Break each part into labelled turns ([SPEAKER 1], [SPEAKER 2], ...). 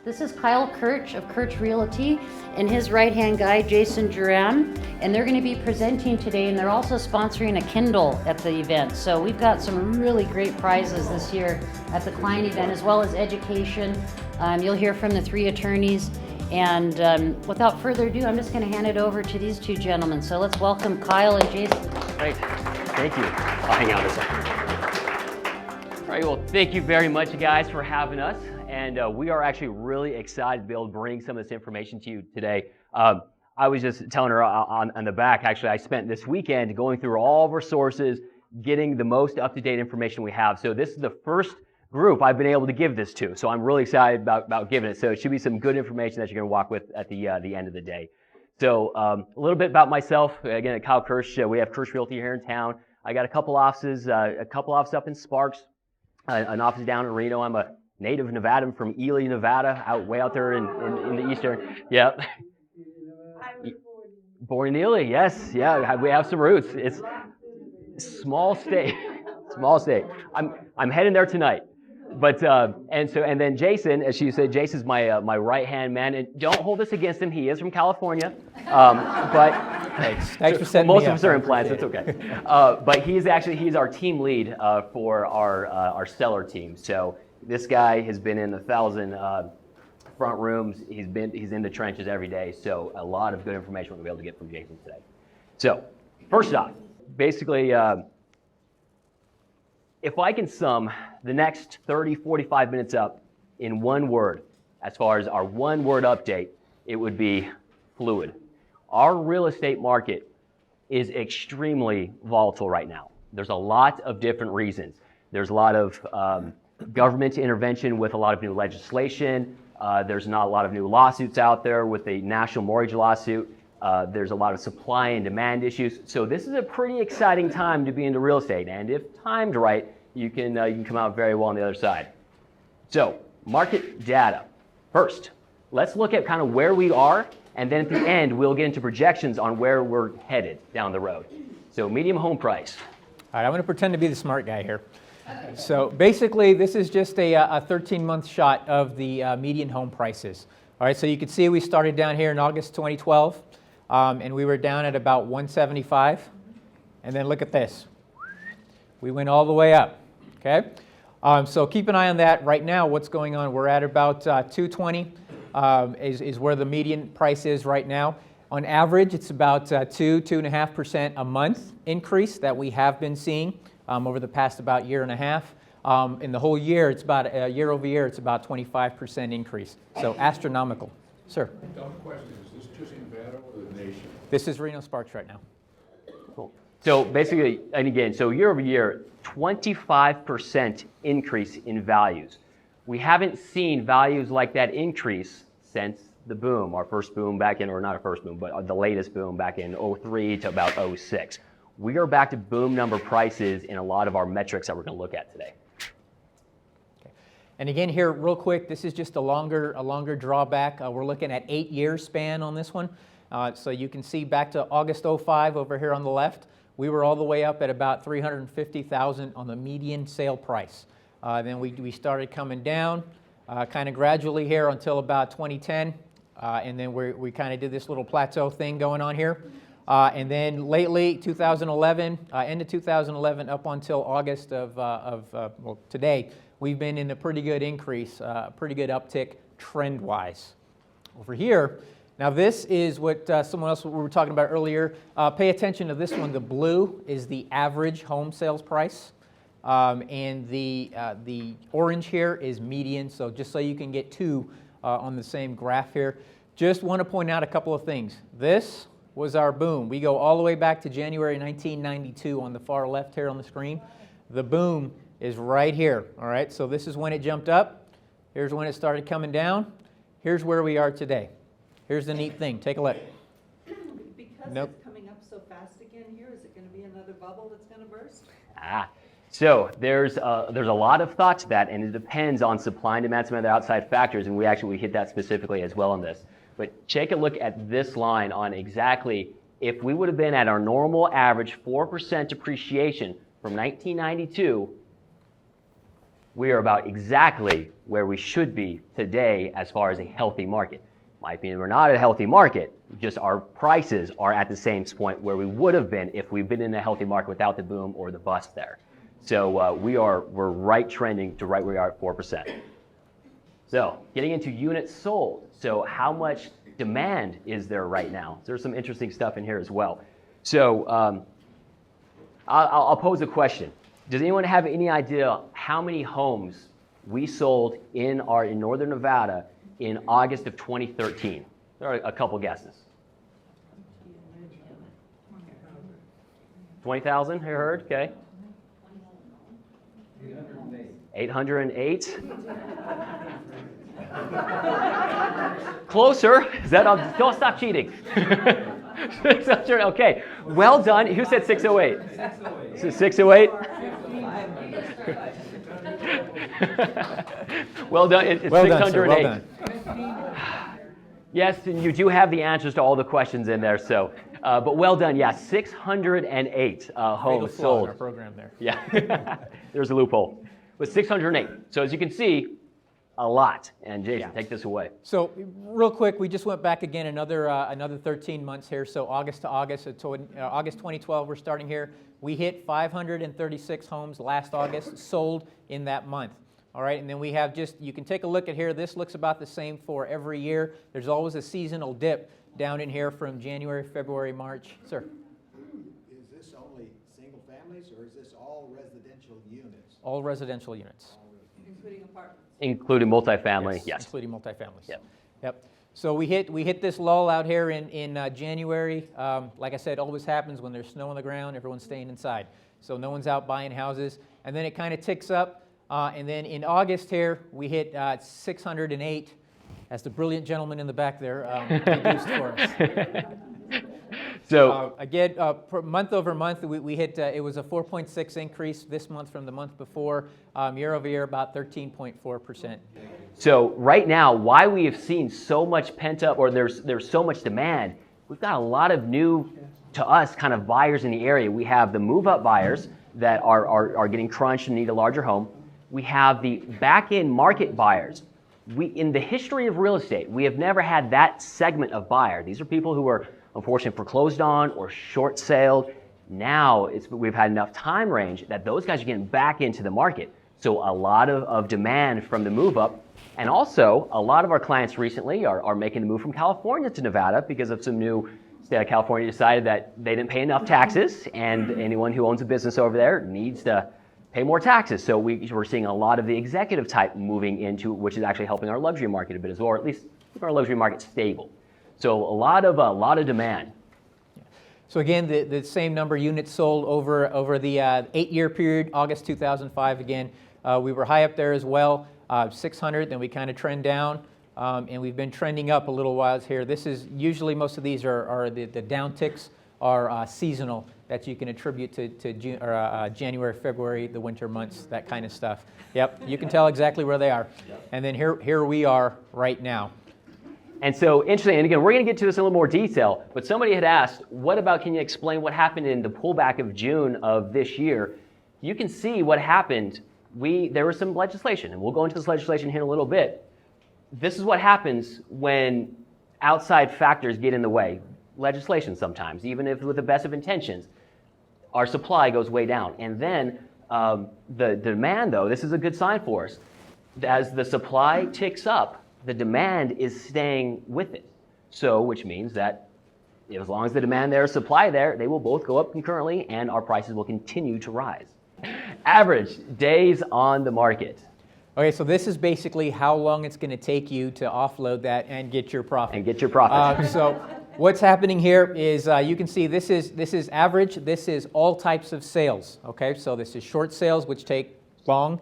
[SPEAKER 1] This is Kyle Krch of Krch Realty and his right-hand guy, Jason Jairam, and they're going to be presenting today, and they're also sponsoring a Kindle at the event. So we've got some really great prizes this year at the client event, as well as education. You'll hear from the three attorneys, and without further ado, I'm just going to hand it over to these two gentlemen. So let's welcome Kyle and Jason.
[SPEAKER 2] Great, thank you. I'll hang out a second. All right, well, thank you very much, guys, for having us. And we are actually really excited to be able to bring some of this information to you today. I was just telling her on the back, actually, I spent this weekend going through all of our sources, getting the most up-to-date information we have. So this is the first group I've been able to give this to. So I'm really excited about giving it. So it should be some good information that you're going to walk with at the end of the day. So a little bit about myself. Again, at Kyle Krch, we have Krch Realty here in town. I got a couple offices up in Sparks, an office down in Reno. I'm a native Nevada from Ely, Nevada, way out there in the eastern. Yeah. Born in Ely, yes. Yeah, we have some roots. It's small state. Small state. I'm heading there tonight. But and then Jason, as she said, Jason's my right-hand man, and don't hold this against him. He is from California, but
[SPEAKER 3] thanks for setting
[SPEAKER 2] most
[SPEAKER 3] me
[SPEAKER 2] of
[SPEAKER 3] up.
[SPEAKER 2] us are implants. It's okay. But he's our team lead for our seller team. So this guy has been in 1,000 front rooms. He's in the trenches every day. So a lot of good information we'll be able to get from Jason today. So first off, basically, if I can sum the next 30, 45 minutes up in one word, as far as our one-word update, it would be fluid. Our real estate market is extremely volatile right now. There's a lot of different reasons. There's a lot of government intervention with a lot of new legislation. There's not a lot of new lawsuits out there with the national mortgage lawsuit. There's a lot of supply and demand issues. So this is a pretty exciting time to be into real estate. And if timed right, you can come out very well on the other side. So market data. First, let's look at kind of where we are, and then at the end, we'll get into projections on where we're headed down the road. So median home price.
[SPEAKER 3] All right, I'm going to pretend to be the smart guy here. So basically, this is just a 13-month shot of the median home prices. All right, so you can see we started down here in August 2012, and we were down at about 175. And then look at this. We went all the way up, okay? So keep an eye on that. Right now, what's going on, we're at about 220 is where the median price is right now. On average, it's about 2.5% a month increase that we have been seeing over the past about year and a half. In the whole year, it's about year over year, it's about 25% increase. So astronomical. Sir?
[SPEAKER 4] Dumb question, is this just Nevada or the nation?
[SPEAKER 3] This is Reno Sparks right now.
[SPEAKER 2] Cool. So basically, and again, so year over year, 25% increase in values. We haven't seen values like that increase since the boom, our first boom back in, or not our first boom, but the latest boom back in 03 to about 06. We are back to boom number prices in a lot of our metrics that we're going to look at today.
[SPEAKER 3] Okay. And again here, real quick, this is just a longer drawback. We're looking at 8-year span on this one. So you can see back to August 05 over here on the left, we were all the way up at about $350,000 on the median sale price. Then we started coming down kind of gradually here until about 2010. And then we kind of did this little plateau thing going on here. And then lately, 2011, end of 2011 up until August of today, we've been in a pretty good increase, pretty good uptick trend-wise. Over here, now this is what someone else we were talking about earlier. Pay attention to this one. The blue is the average home sales price. And the orange here is median, so just so you can get two on the same graph here. Just want to point out a couple of things. This was our boom. We go all the way back to January 1992 on the far left here on the screen. The boom is right here, all right? So this is when it jumped up. Here's when it started coming down. Here's where we are today. Here's the neat thing. Take a look.
[SPEAKER 5] Because
[SPEAKER 3] Nope.
[SPEAKER 5] it's coming up so fast again here, is it going to be another bubble that's going to burst?
[SPEAKER 2] So there's a lot of thought to that, and it depends on supply and demand, some other outside factors, and we hit that specifically as well in this. But take a look at this line on exactly if we would have been at our normal average 4% depreciation from 1992, we are about exactly where we should be today as far as a healthy market. In my opinion, we're not a healthy market, just our prices are at the same point where we would have been if we've been in a healthy market without the boom or the bust there. So we're right trending to right where we are at 4%. So getting into units sold. So how much demand is there right now? There's some interesting stuff in here as well. So I'll pose a question. Does anyone have any idea how many homes we sold in Northern Nevada in August of 2013? There are a couple guesses. 20,000, I heard, okay. 808. Closer. Is that don't stop cheating. 600, okay. Well done. Who said 608? 608. Well done. It's
[SPEAKER 3] Well
[SPEAKER 2] 608.
[SPEAKER 3] done, sir. Well done.
[SPEAKER 2] Yes, and you do have the answers to all the questions in there. So, but well done. Yeah, 608 homes sold.
[SPEAKER 3] In our program there.
[SPEAKER 2] Yeah, there's a loophole. But 608. So as you can see, a lot. And Jason, take this away.
[SPEAKER 3] So real quick, we just went back again another 13 months here. So August to August, August 2012, we're starting here. We hit 536 homes last August, sold in that month. All right, and then we have you can take a look at here. This looks about the same for every year. There's always a seasonal dip down in here from January, February, March. Sir?
[SPEAKER 6] Is this only single families or is this all residential units?
[SPEAKER 3] All residential units.
[SPEAKER 5] Including apartments.
[SPEAKER 2] Including multifamily, yes.
[SPEAKER 3] Including multifamilies.
[SPEAKER 2] Yep.
[SPEAKER 3] Yep. So we hit this lull out here in January. Like I said, it always happens when there's snow on the ground, everyone's staying inside. So no one's out buying houses. And then it kind of ticks up. And then in August here, we hit 608, as the brilliant gentleman in the back there deduced for us.
[SPEAKER 2] So
[SPEAKER 3] again, month over month, we hit, it was a 4.6 increase this month from the month before. Year over year, about 13.4%.
[SPEAKER 2] So right now, why we have seen so much pent up, or there's so much demand, we've got a lot of new, to us, kind of buyers in the area. We have the move-up buyers that are getting crunched and need a larger home. We have the back-end market buyers. In the history of real estate, we have never had that segment of buyer. These are people who are unfortunately foreclosed on or short saled. Now we've had enough time range that those guys are getting back into the market. So a lot of demand from the move up. And also a lot of our clients recently are making the move from California to Nevada because of some new state of California decided that they didn't pay enough taxes, and anyone who owns a business over there needs to pay more taxes. So we're seeing a lot of the executive type moving into, which is actually helping our luxury market a bit as well, or at least keep our luxury market stable. So a lot of demand.
[SPEAKER 3] So again, the same number of units sold over the 8-year period, August 2005 again. We were high up there as well, 600, then we kind of trend down, and we've been trending up a little while here. This is usually, most of these are the downticks are seasonal that you can attribute to June, or January, February, the winter months, that kind of stuff. Yep, you can tell exactly where they are. And then here we are right now.
[SPEAKER 2] And so interesting, and again, we're going to get to this in a little more detail, but somebody had asked, can you explain what happened in the pullback of June of this year? You can see what happened. There was some legislation, and we'll go into this legislation here in a little bit. This is what happens when outside factors get in the way. Legislation sometimes, even if with the best of intentions, our supply goes way down. And then the demand, though, this is a good sign for us. As the supply ticks up, the demand is staying with it. So, which means that as long as the demand there, supply there, they will both go up concurrently and our prices will continue to rise. Average days on the market.
[SPEAKER 3] Okay, so this is basically how long it's going to take you to offload that and get your profit.
[SPEAKER 2] And get your profit.
[SPEAKER 3] So what's happening here is you can see this is average. This is all types of sales. Okay, so this is short sales, which take long.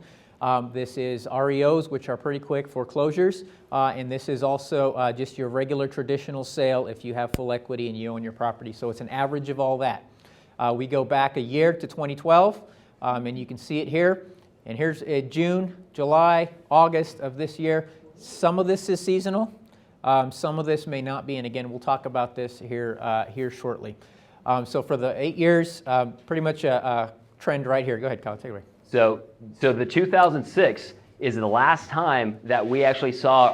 [SPEAKER 3] This is REOs, which are pretty quick, foreclosures. And this is also just your regular traditional sale if you have full equity and you own your property. So it's an average of all that. We go back a year to 2012, and you can see it here. And here's June, July, August of this year. Some of this is seasonal. Some of this may not be. And again, we'll talk about this here shortly. So for the 8 years, pretty much a trend right here. Go ahead, Kyle, take it away.
[SPEAKER 2] So the 2006 is the last time that we actually saw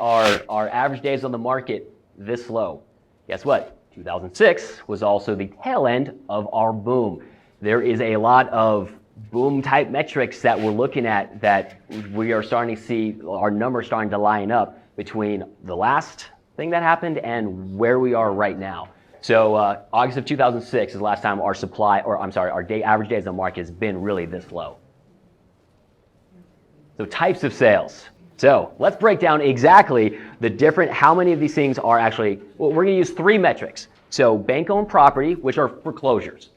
[SPEAKER 2] our average days on the market this low. Guess what? 2006 was also the tail end of our boom. There is a lot of boom type metrics that we're looking at that we are starting to see our numbers starting to line up between the last thing that happened and where we are right now. So August of 2006 is the last time our average days on the market has been really this low. So types of sales. So let's break down exactly the different, how many of these things are actually, well, we're going to use 3 metrics. So bank-owned property, which are foreclosures.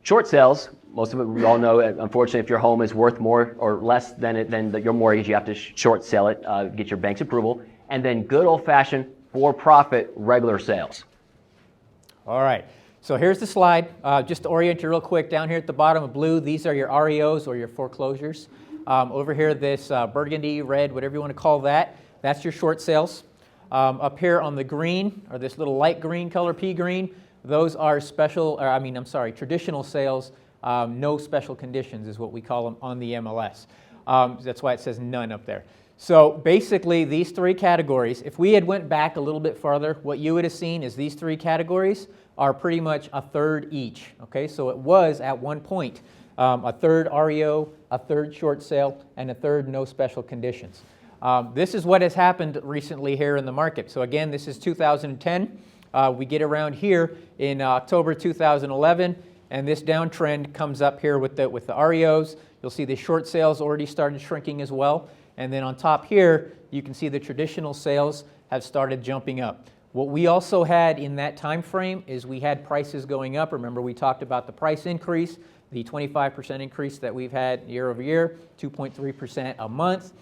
[SPEAKER 2] Short sales, most of it we all know, unfortunately, if your home is worth more or less than your mortgage, you have to short sell it, get your bank's approval. And then good old-fashioned for-profit regular sales.
[SPEAKER 3] All right. So here's the slide. Just to orient you real quick, down here at the bottom of blue, these are your REOs or your foreclosures. Over here, this burgundy, red, whatever you want to call that, that's your short sales. Up here on the green, or this little light green color, pea green, those are traditional sales. No special conditions is what we call them on the MLS. That's why it says none up there. So basically, these 3 categories, if we had went back a little bit farther, what you would have seen is these 3 categories are pretty much a third each. Okay, so it was at one point a third REO, a third short sale, and a third no special conditions. This is what has happened recently here in the market. So again, this is 2010. We get around here in October 2011, and this downtrend comes up here with the REOs. You'll see the short sales already started shrinking as well. And then on top here, you can see the traditional sales have started jumping up. What we also had in that time frame is we had prices going up. Remember, we talked about the price increase, the 25% increase that we've had year over year, 2.3% a month.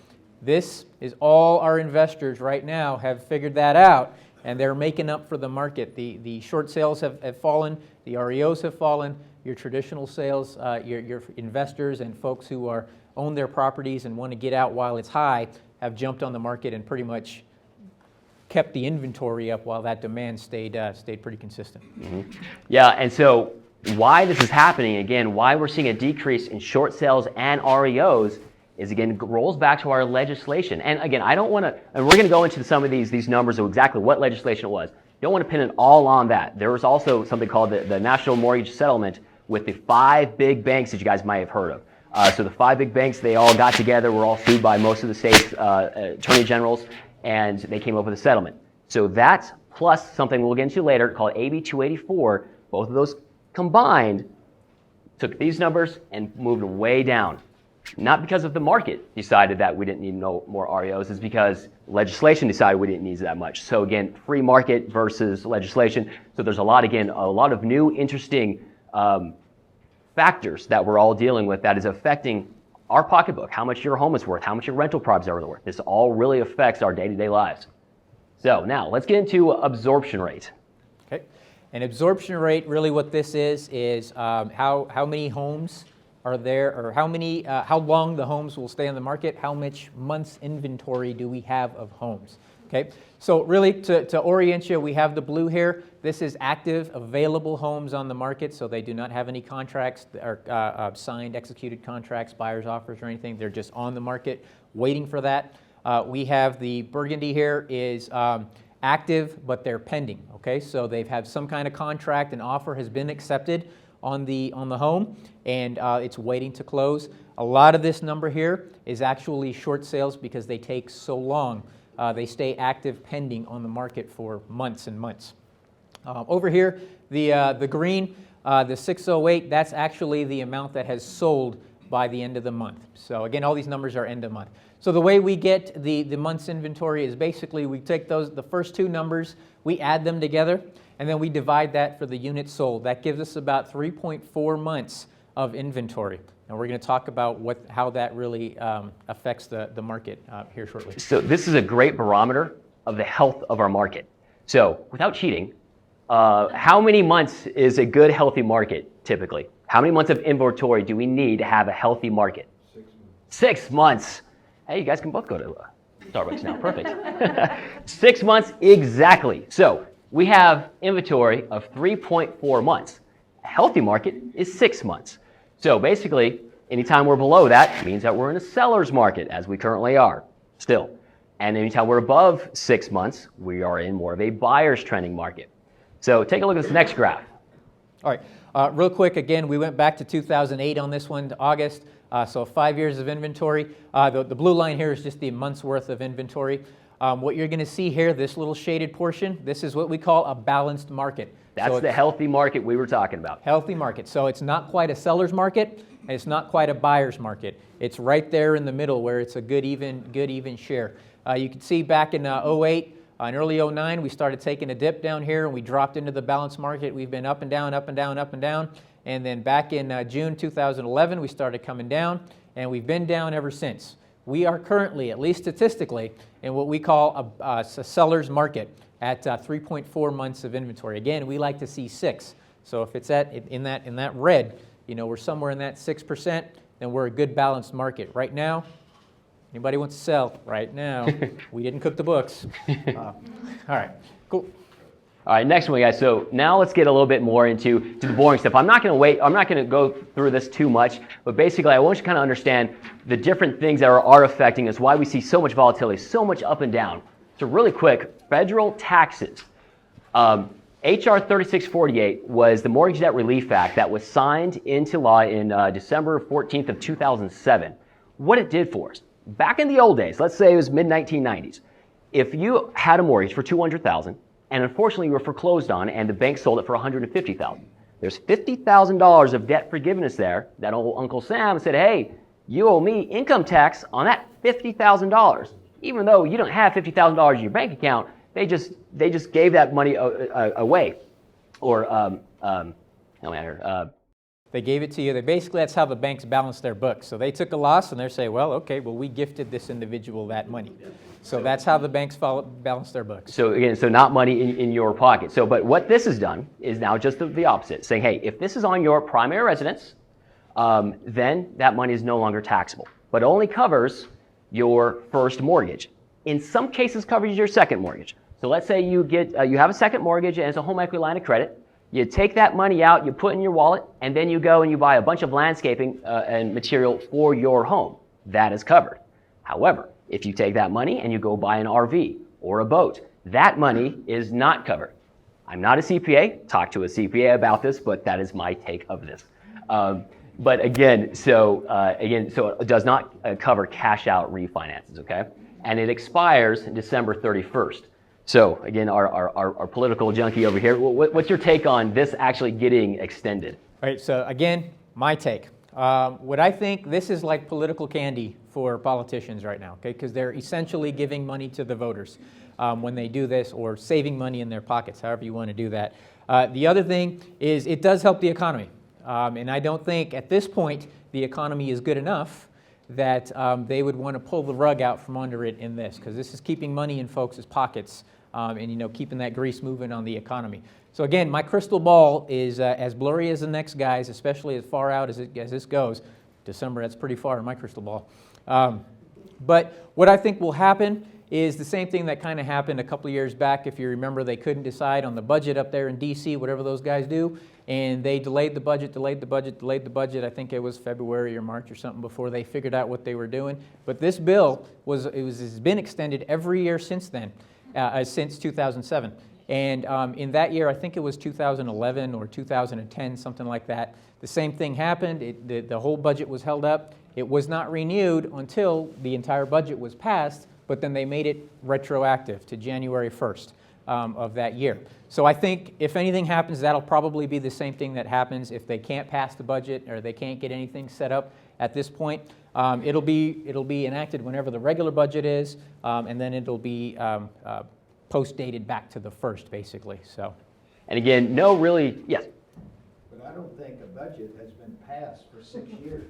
[SPEAKER 3] This is all our investors right now have figured that out, and they're making up for the market. The short sales have fallen, the REOs have fallen, your traditional sales, your investors and folks who own their properties and want to get out while it's high have jumped on the market and pretty much kept the inventory up while that demand stayed pretty consistent.
[SPEAKER 2] Mm-hmm. Yeah, and so why this is happening, again, why we're seeing a decrease in short sales and REOs is, again, rolls back to our legislation. And again, I don't want to, and we're going to go into some of these numbers of exactly what legislation it was. Don't want to pin it all on that. There was also something called the National Mortgage Settlement with the 5 big banks that you guys might have heard of. So the 5 big banks, they all got together, were all sued by most of the state's attorney generals, and they came up with a settlement. So that plus something we'll get into later called AB 284, both of those combined took these numbers and moved them way down. Not because of the market decided that we didn't need no more REOs, it's because legislation decided we didn't need that much. So again, free market versus legislation. So there's a lot of new interesting factors that we're all dealing with that is affecting our pocketbook, how much your home is worth, how much your rental properties are worth. This all really affects our day-to-day lives. So now let's get into absorption rate.
[SPEAKER 3] Okay, and absorption rate, really what this is how many homes are there, or how long the homes will stay on the market, how much months inventory do we have of homes. Okay, so really to orient you, we have the blue here. This is active, available homes on the market, so they do not have any contracts or signed, executed contracts, buyer's offers or anything. They're just on the market waiting for that. We have the burgundy here is active, but they're pending. Okay, so they've had some kind of contract, an offer has been accepted on the home, and it's waiting to close. A lot of this number here is actually short sales because they take so long. They stay active pending on the market for months and months. Over here, the green, the 608, that's actually the amount that has sold by the end of the month. So again, all these numbers are end of month. So the way we get the month's inventory is basically we take the first 2 numbers, we add them together, and then we divide that for the units sold. That gives us about 3.4 months of inventory. And we're going to talk about how that really affects the market here shortly.
[SPEAKER 2] So this is a great barometer of the health of our market. So without cheating, how many months is a good, healthy market typically? How many months of inventory do we need to have a healthy market?
[SPEAKER 4] 6 months.
[SPEAKER 2] 6 months. Hey, you guys can both go to Starbucks now. Perfect. 6 months exactly. So we have inventory of 3.4 months. A healthy market is 6 months. So basically, Anytime we're below that means that we're in a seller's market, as we currently are still. And anytime we're above 6 months, we are in more of a buyer's trending market. So take a look at this next graph.
[SPEAKER 3] All right, real quick, again, we went back to 2008 on this one, to August, so 5 years of inventory. The blue line here is just the month's worth of inventory. What you're going to see here, this little shaded portion, this is what we call a balanced market.
[SPEAKER 2] That's the healthy market we were talking about.
[SPEAKER 3] Healthy market. So it's not quite a seller's market, and it's not quite a buyer's market. It's right there in the middle where it's a good even share. You can see back in 08, in early 09, we started taking a dip down here, and we dropped into the balanced market. We've been up and down, up and down, up and down. And then back in June 2011, we started coming down, and we've been down ever since. We are currently, at least statistically, in what we call a seller's market at 3.4 months of inventory. Again, we like to see 6. So if it's in that red, we're somewhere in that 6%, then we're a good balanced market. Right now, anybody wants to sell? Right now, we didn't cook the books. All right, cool.
[SPEAKER 2] All right, next one, guys. So now let's get a little bit more into the boring stuff. I'm not going to go through this too much, but basically I want you to kind of understand the different things that are affecting us, why we see so much volatility, so much up and down. So really quick, federal taxes. H.R. 3648 was the Mortgage Debt Relief Act that was signed into law in December 14th of 2007. What it did for us, back in the old days, let's say it was mid-1990s, if you had a mortgage for $200,000, and unfortunately you were foreclosed on and the bank sold it for $150,000. There's $50,000 of debt forgiveness there that old Uncle Sam said, hey, you owe me income tax on that $50,000. Even though you don't have $50,000 in your bank account, they just gave that money away. Or, no matter.
[SPEAKER 3] They gave it to you. Basically, that's how the banks balance their books. So they took a loss and they're saying, well, okay, we gifted this individual that money. So that's how the banks balance their books.
[SPEAKER 2] So again, not money in your pocket. So, but what this has done is now just the opposite, saying, hey, if this is on your primary residence, then that money is no longer taxable, but only covers your first mortgage. In some cases, covers your second mortgage. So let's say you have a second mortgage and it's a home equity line of credit. You take that money out, you put it in your wallet, and then you go and you buy a bunch of landscaping and material for your home. That is covered. However, if you take that money and you go buy an RV or a boat, that money is not covered. I'm not a CPA. Talk to a CPA about this, but that is my take of this. But again, so it does not cover cash out refinances, okay? And it expires December 31st. So again, our political junkie over here, what's your take on this actually getting extended?
[SPEAKER 3] All right, so again, my take. What I think, this is like political candy for politicians right now, okay? Because they're essentially giving money to the voters when they do this, or saving money in their pockets, however you want to do that. The other thing is it does help the economy. And I don't think at this point the economy is good enough that they would want to pull the rug out from under it in this, because this is keeping money in folks' pockets and keeping that grease moving on the economy. So again, my crystal ball is as blurry as the next guy's, especially as far out as this goes. December, that's pretty far in my crystal ball. But what I think will happen is the same thing that kind of happened a couple of years back. If you remember, they couldn't decide on the budget up there in D.C., whatever those guys do, and they delayed the budget. I think it was February or March or something before they figured out what they were doing. But this bill has been extended every year since then, since 2007. And in that year, I think it was 2011 or 2010, something like that, the same thing happened. The whole budget was held up. It was not renewed until the entire budget was passed, but then they made it retroactive to January 1st of that year. So I think if anything happens, that'll probably be the same thing that happens if they can't pass the budget or they can't get anything set up at this point. It'll be enacted whenever the regular budget is, and then it'll be post-dated back to the 1st, basically. So,
[SPEAKER 2] and again, yes.
[SPEAKER 6] But I don't think a budget has been passed for 6 years.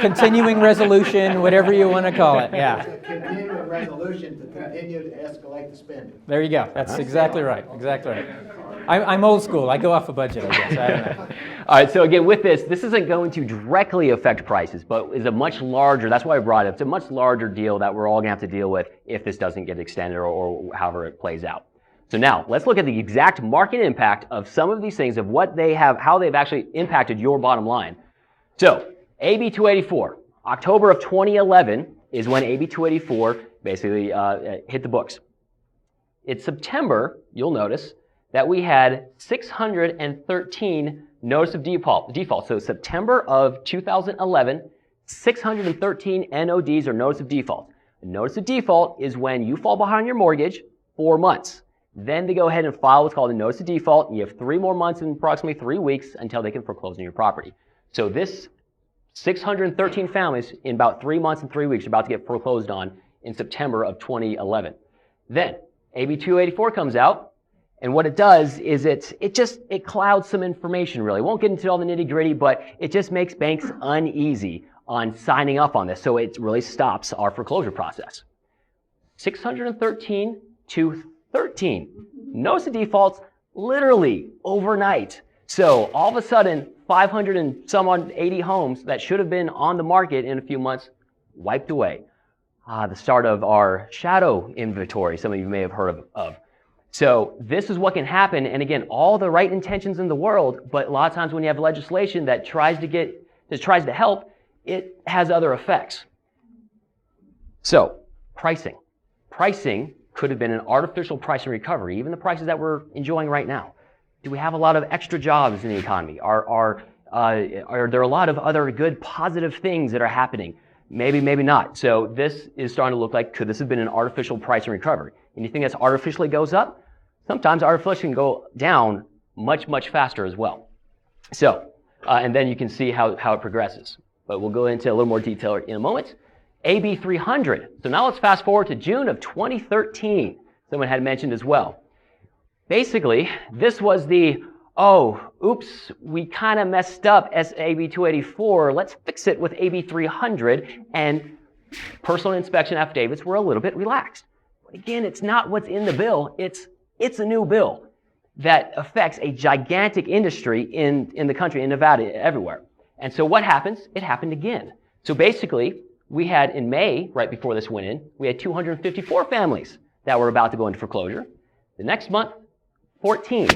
[SPEAKER 3] Continuing resolution, whatever you want to call it, yeah.
[SPEAKER 6] It's a continuing resolution to continue to escalate the spending.
[SPEAKER 3] There you go. That's exactly right. Exactly right. I'm old school. I go off a budget, I guess. I don't know.
[SPEAKER 2] All right, so again, with this isn't going to directly affect prices, but is a much larger, that's why I brought it up, it's a much larger deal that we're all going to have to deal with if this doesn't get extended or however it plays out. So now, let's look at the exact market impact of some of these things, of what they have, how they've actually impacted your bottom line. So, AB 284. October of 2011 is when AB 284 basically hit the books. It's September, you'll notice, that we had 613 notice of default. So September of 2011, 613 NODs or notice of default. A notice of default is when you fall behind your mortgage 4 months. Then they go ahead and file what's called a notice of default, and you have 3 more months and approximately 3 weeks until they can foreclose on your property. So this 613 families in about 3 months and 3 weeks are about to get foreclosed on in September of 2011. Then AB 284 comes out, and what it does is it clouds some information really. Won't get into all the nitty-gritty, but it just makes banks uneasy on signing up on this, so it really stops our foreclosure process. 613 to 13. Notice of defaults literally overnight. So all of a sudden, 500 and some odd 80 homes that should have been on the market in a few months wiped away. The start of our shadow inventory, some of you may have heard of. So this is what can happen, and again, all the right intentions in the world, but a lot of times when you have legislation that tries to help, it has other effects. So, pricing. Pricing could have been an artificial price and recovery, even the prices that we're enjoying right now. Do we have a lot of extra jobs in the economy? Are there a lot of other good, positive things that are happening? Maybe, maybe not. So this is starting to look like, could this have been an artificial price and recovery? Anything that's artificially goes up, sometimes artificially can go down much, much faster as well. So, and then you can see how it progresses. But we'll go into a little more detail in a moment. AB 300. So now let's fast forward to June of 2013. Someone had mentioned as well. Basically, this was the, oops, we kind of messed up AB 284. Let's fix it with AB 300. And personal inspection affidavits were a little bit relaxed. But again, it's not what's in the bill. It's a new bill that affects a gigantic industry in the country, in Nevada, everywhere. And so what happens? It happened again. So basically, we had in May, right before this went in, we had 254 families that were about to go into foreclosure. The next month, 14.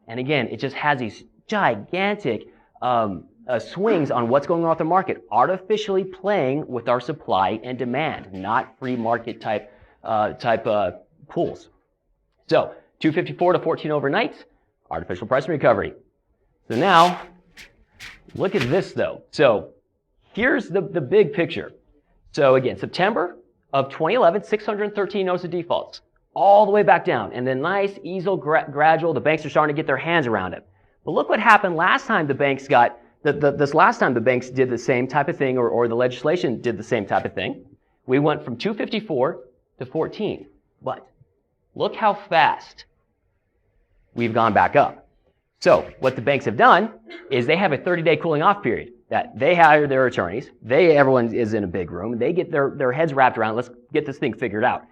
[SPEAKER 2] And again, it just has these gigantic swings on what's going on with the market, artificially playing with our supply and demand, not free market type pools. So 254 to 14 overnight, artificial price recovery. So now, look at this though. So here's the big picture. So again, September of 2011, 613 notice of defaults, all the way back down. And then nice, easy, gradual, the banks are starting to get their hands around it. But look what happened last time the banks this last time the banks did the same type of thing, or the legislation did the same type of thing. We went from 254 to 14. But look how fast we've gone back up. So what the banks have done is they have a 30-day cooling off period that they hire their attorneys. Everyone is in a big room. They get their heads wrapped around, let's get this thing figured out.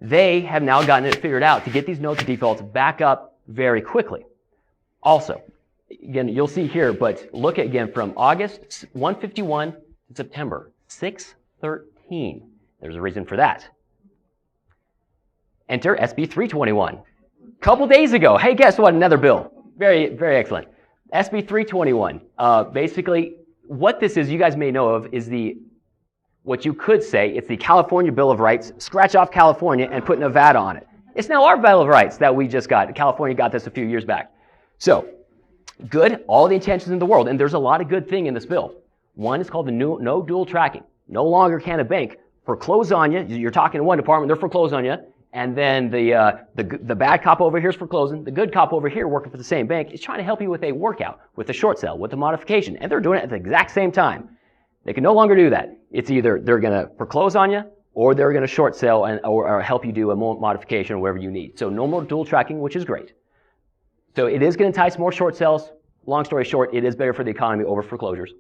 [SPEAKER 2] They have now gotten it figured out to get these notice of defaults back up very quickly. Also, again, you'll see here, but look at again from August 151 to September 613. There's a reason for that. Enter SB 321. Couple days ago, hey, guess what? Another bill. Very, very excellent. SB 321. Basically, what this is, you guys may know of, is what you could say, it's the California Bill of Rights. Scratch off California and put Nevada on it. It's now our Bill of Rights that we just got. California got this a few years back. So, good, all the intentions in the world, and there's a lot of good thing in this bill. One is called the no dual tracking. No longer can a bank foreclose on you. You're talking to one department, they're foreclosed on you, and then the bad cop over here is foreclosing. The good cop over here working for the same bank is trying to help you with a workout, with a short sale, with a modification, and they're doing it at the exact same time. They can no longer do that. It's either they're going to foreclose on you, or they're going to short sell or help you do a modification or whatever you need. So no more dual tracking, which is great. So it is going to entice more short sales. Long story short, it is better for the economy over foreclosures.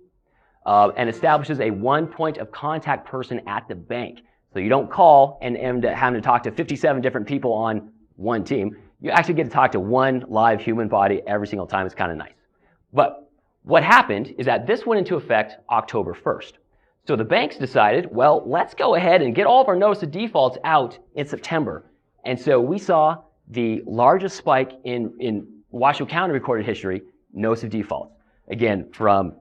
[SPEAKER 2] And establishes a one point of contact person at the bank. So you don't call and having to talk to 57 different people on one team. You actually get to talk to one live human body every single time. It's kind of nice. But what happened is that this went into effect October 1st. So the banks decided, well, let's go ahead and get all of our notice of defaults out in September. And so we saw the largest spike in Washoe County recorded history, notice of defaults. Again, from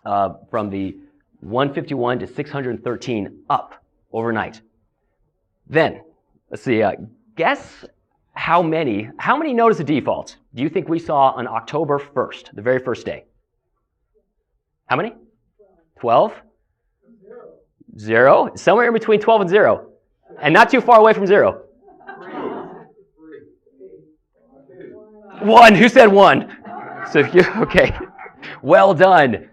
[SPEAKER 2] the 151 to 613 up overnight. Then, let's see, guess how many notice of defaults do you think we saw on October 1st, the very first day? How many? 12? Zero. Somewhere in between 12 and 0. And not too far away from 0. 1. Who said 1? So, okay. Well done.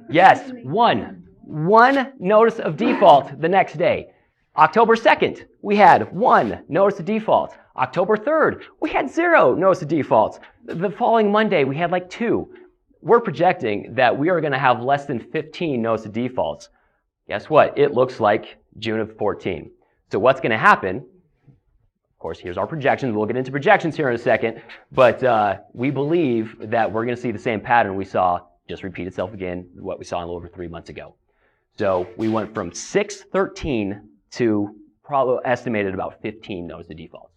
[SPEAKER 2] Yes, 1. 1 notice of default the next day. October 2nd, we had 1 notice of default. October 3rd, we had 0 notice of defaults. The following Monday, we had like 2. We're projecting that we are going to have less than 15 notice of defaults. Guess what? It looks like June of 14. So what's going to happen? Of course, here's our projections. We'll get into projections here in a second. But we believe that we're going to see the same pattern we saw just repeat itself again, what we saw a little over 3 months ago. So we went from 613 to probably estimated about 15 notice of defaults.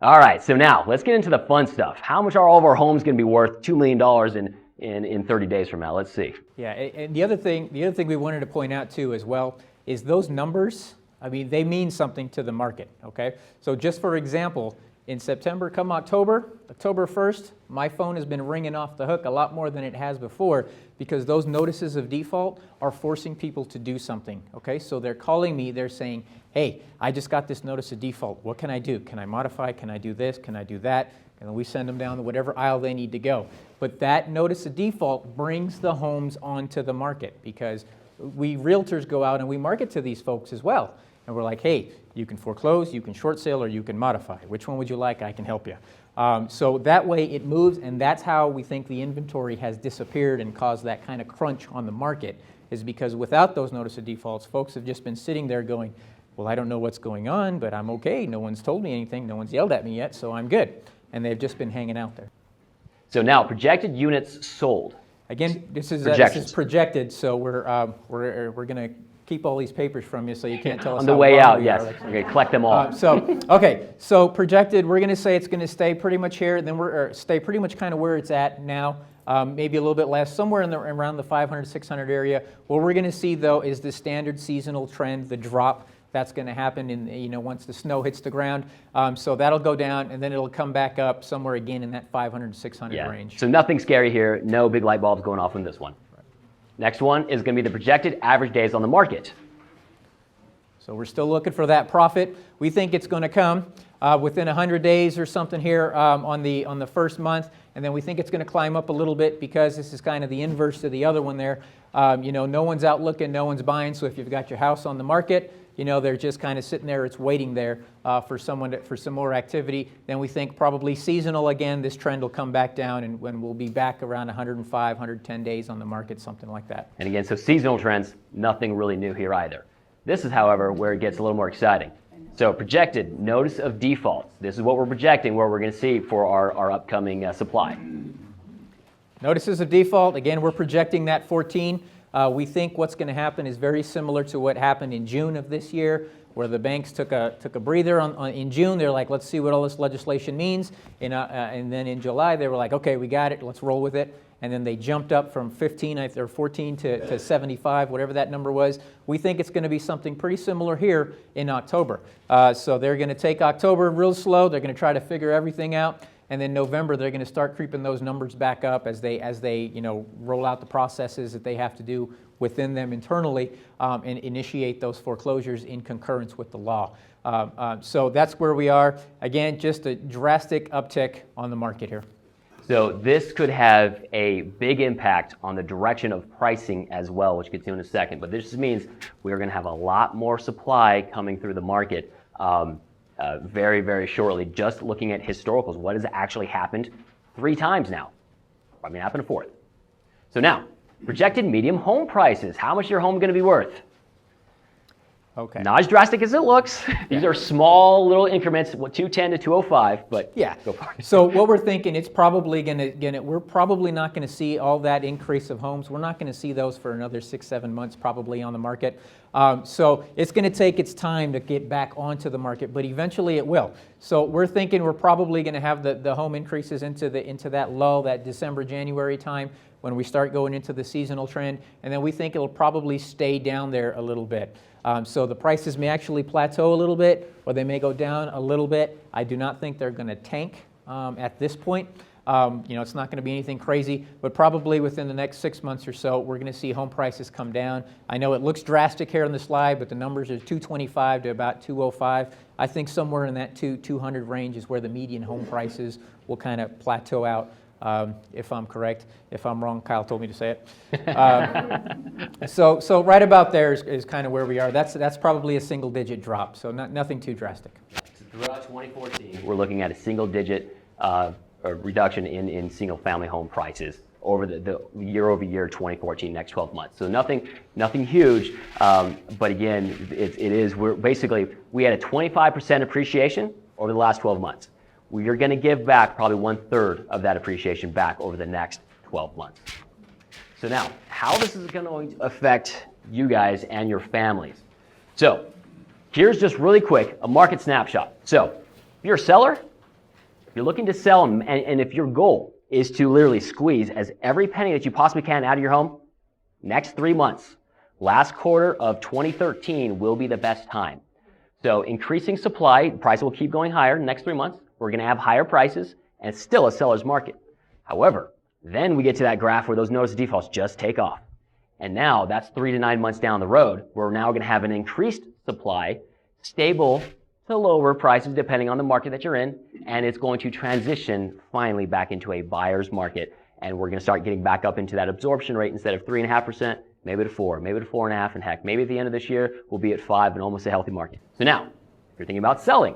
[SPEAKER 2] All right, so now let's get into the fun stuff. How much are all of our homes going to be worth $2 million in 30 days from now? Let's see.
[SPEAKER 3] Yeah, and the other thing we wanted to point out too as well is those numbers, I mean, they mean something to the market, okay? So just for example, in September, come October 1st, my phone has been ringing off the hook a lot more than it has before because those notices of default are forcing people to do something, okay? So they're calling me, they're saying, hey, I just got this notice of default. What can I do? Can I modify? Can I do this? Can I do that? And then we send them down to whatever aisle they need to go. But that notice of default brings the homes onto the market because we realtors go out and we market to these folks as well. And we're like, hey, you can foreclose, you can short sale, or you can modify. Which one would you like? I can help you. So that way it moves, and that's how we think the inventory has disappeared and caused that kind of crunch on the market, is because without those notice of defaults, folks have just been sitting there going, well, I don't know what's going on, but I'm okay. No one's told me anything. No one's yelled at me yet, so I'm good. And they've just been hanging out there.
[SPEAKER 2] So now, projected units sold.
[SPEAKER 3] Again, this is projected, so we're going to keep all these papers from you so you can't tell us
[SPEAKER 2] on the
[SPEAKER 3] how
[SPEAKER 2] way
[SPEAKER 3] wrong
[SPEAKER 2] out,
[SPEAKER 3] we
[SPEAKER 2] yes.
[SPEAKER 3] are.
[SPEAKER 2] We're going to collect them all.
[SPEAKER 3] So projected, we're going to say it's going to stay pretty much here, then stay pretty much kind of where it's at now, maybe a little bit less, somewhere around the 500, 600 area. What we're going to see, though, is the standard seasonal trend, the drop. That's going to happen once the snow hits the ground. So that'll go down, and then it'll come back up somewhere again in that 500 to 600 range.
[SPEAKER 2] So nothing scary here. No big light bulbs going off on this one. Right. Next one is going to be the projected average days on the market.
[SPEAKER 3] So we're still looking for that profit. We think it's going to come within 100 days or something here on the first month, and then we think it's going to climb up a little bit because this is kind of the inverse to the other one there. No one's out looking, no one's buying. So if you've got your house on the market, they're just kind of sitting there. It's waiting there for some more activity. Then we think probably seasonal again. This trend will come back down, and when we'll be back around 105, 110 days on the market, something like that.
[SPEAKER 2] And again, so seasonal trends, nothing really new here either. This is, however, where it gets a little more exciting. So projected notice of defaults. This is what we're projecting, where we're going to see for our upcoming supply.
[SPEAKER 3] Notices of default, again, we're projecting that 14. We think what's going to happen is very similar to what happened in June of this year, where the banks took a breather in June. They're like, let's see what all this legislation means. And then in July, they were like, okay, we got it. Let's roll with it. And then they jumped up from 14 to 75, whatever that number was. We think it's going to be something pretty similar here in October. So they're going to take October real slow. They're going to try to figure everything out. And then November, they're going to start creeping those numbers back up as they roll out the processes that they have to do within them internally and initiate those foreclosures in concurrence with the law. So that's where we are. Again, just a drastic uptick on the market here.
[SPEAKER 2] So this could have a big impact on the direction of pricing as well, which we'll get to in a second. But this just means we're going to have a lot more supply coming through the market very, very shortly. Just looking at historicals, what has actually happened 3 times now? Probably happened a 4th. So now, projected medium home prices. How much is your home going to be worth?
[SPEAKER 3] Okay.
[SPEAKER 2] Not as drastic as it looks. These are small little increments, 210 to 205, but
[SPEAKER 3] yeah.
[SPEAKER 2] Go for it.
[SPEAKER 3] So what we're thinking, it's probably we're probably not going to see all that increase of homes. We're not going to see those for another 6-7 months probably on the market. So it's going to take its time to get back onto the market, but eventually it will. So we're thinking we're probably going to have the home increases into that lull, that December, January time. when we start going into the seasonal trend, and then we think it'll probably stay down there a little bit. So the prices may actually plateau a little bit, or they may go down a little bit. I do not think they're going to tank at this point. It's not going to be anything crazy, but probably within the next 6 months or so, we're going to see home prices come down. I know it looks drastic here on the slide, but the numbers are 225 to about 205. I think somewhere in that 200 range is where the median home prices will kind of plateau out, if I'm correct. If I'm wrong, Kyle told me to say it. So right about there is kind of where we are. That's probably a single-digit drop, so nothing too drastic.
[SPEAKER 2] Throughout 2014, we're looking at a single-digit reduction in single-family home prices over the year-over-year 2014 next 12 months. So nothing huge, but again, we had a 25% appreciation over the last 12 months. We are going to give back probably 1/3 of that appreciation back over the next 12 months. So now, how this is going to affect you guys and your families. So here's just really quick a market snapshot. So if you're a seller, if you're looking to sell, and if your goal is to literally squeeze every penny that you possibly can out of your home, next 3 months, last quarter of 2013 will be the best time. So increasing supply, price will keep going higher in the next 3 months. We're going to have higher prices, and it's still a seller's market. However, then we get to that graph where those notice of defaults just take off. And now that's 3 to 9 months down the road. We're now going to have an increased supply, stable to lower prices depending on the market that you're in, and it's going to transition finally back into a buyer's market, and we're going to start getting back up into that absorption rate instead of 3.5%, maybe to 4, maybe to 4.5, and heck, maybe at the end of this year we'll be at 5 and almost a healthy market. So now, if you're thinking about selling,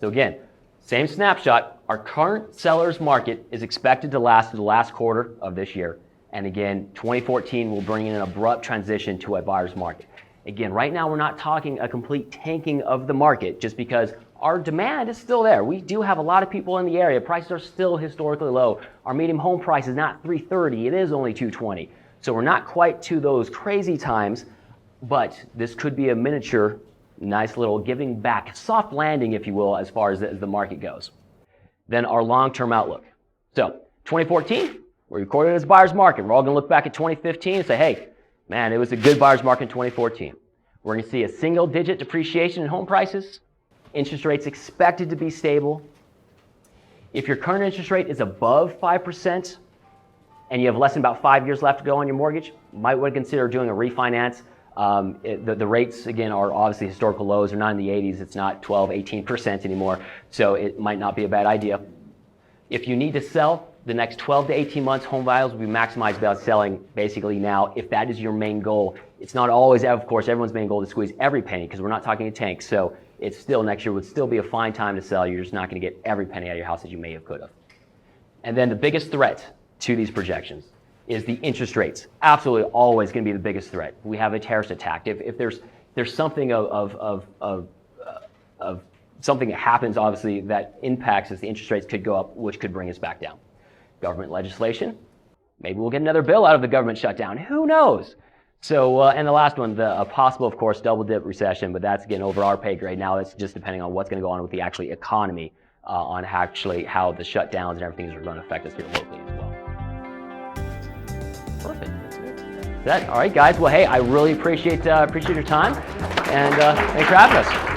[SPEAKER 2] so again, same snapshot, our current seller's market is expected to last to the last quarter of this year, and again, 2014 will bring in an abrupt transition to a buyer's market. Again, right now we're not talking a complete tanking of the market just because our demand is still there. We do have a lot of people in the area. Prices are still historically low. Our median home price is not $330, it is only $220. So we're not quite to those crazy times, but this could be a miniature, nice little giving back, soft landing, if you will, as far as the market goes. Then our long-term outlook. So 2014, we recorded it as a buyer's market. We're all going to look back at 2015 and say, hey, man, it was a good buyer's market in 2014. We're going to see a single-digit depreciation in home prices. Interest rates expected to be stable. If your current interest rate is above 5% and you have less than about 5 years left to go on your mortgage, you might want to consider doing a refinance. The rates, again, are obviously historical lows. They're not in the 80s. It's not 12, 18% anymore. So it might not be a bad idea. If you need to sell, the next 12 to 18 months, home values will be maximized by selling basically now. If that is your main goal, it's not always, of course, everyone's main goal to squeeze every penny because we're not talking a tank. So it's still, next year would still be a fine time to sell. You're just not going to get every penny out of your house that you may have could have. And then the biggest threat to these projections is the interest rates. Absolutely always going to be the biggest threat. We have a terrorist attack. If there's something of something that happens, obviously, that impacts us, the interest rates could go up, which could bring us back down. Government legislation. Maybe we'll get another bill out of the government shutdown. Who knows? So, and the last one, a possible, of course, double-dip recession, but that's, again, over our pay grade now. That's just depending on what's going to go on with the actually economy, on actually how the shutdowns and everything is going to affect us here locally as well. Perfect. That's good. All right, guys. Well, hey, I really appreciate your time, and thanks for having us.